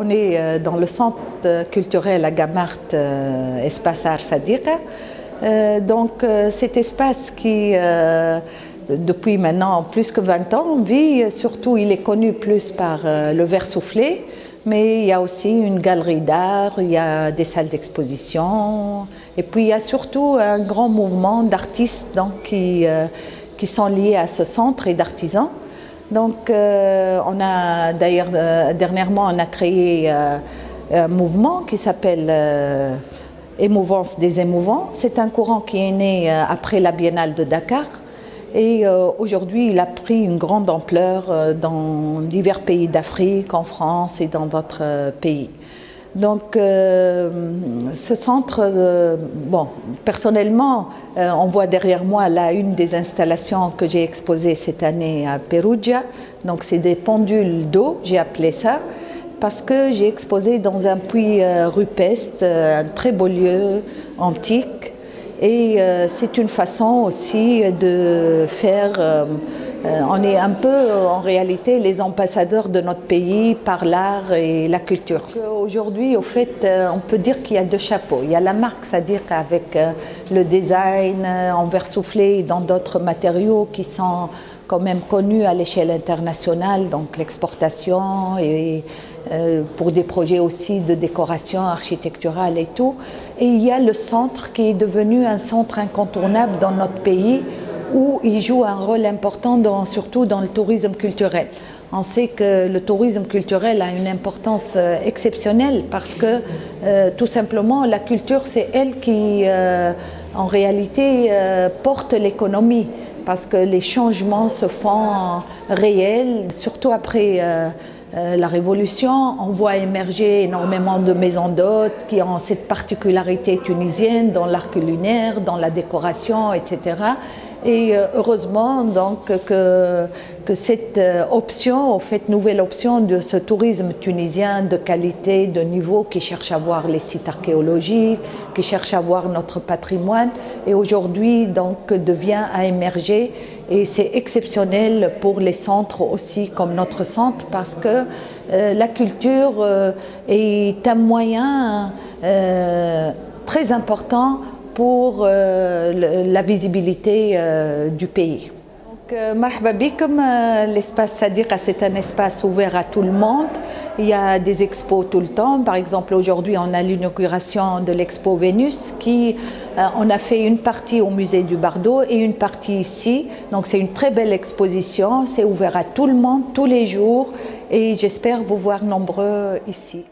On est dans le centre culturel à Gamart, Espace Art Sadiqa. Cet espace qui, depuis maintenant plus que 20 ans, vit, surtout il est connu plus par le verre soufflé, mais il y a aussi une galerie d'art, il y a des salles d'exposition, et puis il y a surtout un grand mouvement d'artistes qui sont liés à ce centre et d'artisans. On a d'ailleurs dernièrement on a créé un mouvement qui s'appelle Émouvance des émouvants. C'est un courant qui est né après la Biennale de Dakar et aujourd'hui il a pris une grande ampleur dans divers pays d'Afrique, en France et dans d'autres pays. Ce centre, personnellement, on voit derrière moi là une des installations que j'ai exposées cette année à Perugia. Donc c'est des pendules d'eau, j'ai appelé ça, parce que j'ai exposé dans un puits rupestre, un très beau lieu antique. Et c'est une façon aussi de faire... on est un peu en réalité les ambassadeurs de notre pays par l'art et la culture. Aujourd'hui, au fait, on peut dire qu'il y a deux chapeaux. Il y a la marque, c'est-à-dire avec le design en verre soufflé et dans d'autres matériaux qui sont quand même connus à l'échelle internationale, donc l'exportation et pour des projets aussi de décoration architecturale et tout. Et il y a le centre qui est devenu un centre incontournable dans notre pays, où il joue un rôle important surtout dans le tourisme culturel. On sait que le tourisme culturel a une importance exceptionnelle parce que tout simplement la culture c'est elle qui en réalité porte l'économie, parce que les changements se font réels, surtout après la Révolution. On voit émerger énormément de maisons d'hôtes qui ont cette particularité tunisienne dans l'art culinaire, dans la décoration, etc. Et heureusement donc que cette option, en fait, nouvelle option de ce tourisme tunisien de qualité, de niveau, qui cherche à voir les sites archéologiques, qui cherche à voir notre patrimoine, et aujourd'hui donc devient à émerger. Et c'est exceptionnel pour les centres aussi comme notre centre, parce que la culture est un moyen très important pour la visibilité du pays. Marhaba bikum, l'espace Sadiqa, c'est un espace ouvert à tout le monde. Il y a des expos tout le temps. Par exemple, aujourd'hui, on a l'inauguration de l'expo Vénus on a fait une partie au musée du Bardo et une partie ici. Donc c'est une très belle exposition. C'est ouvert à tout le monde, tous les jours. Et j'espère vous voir nombreux ici.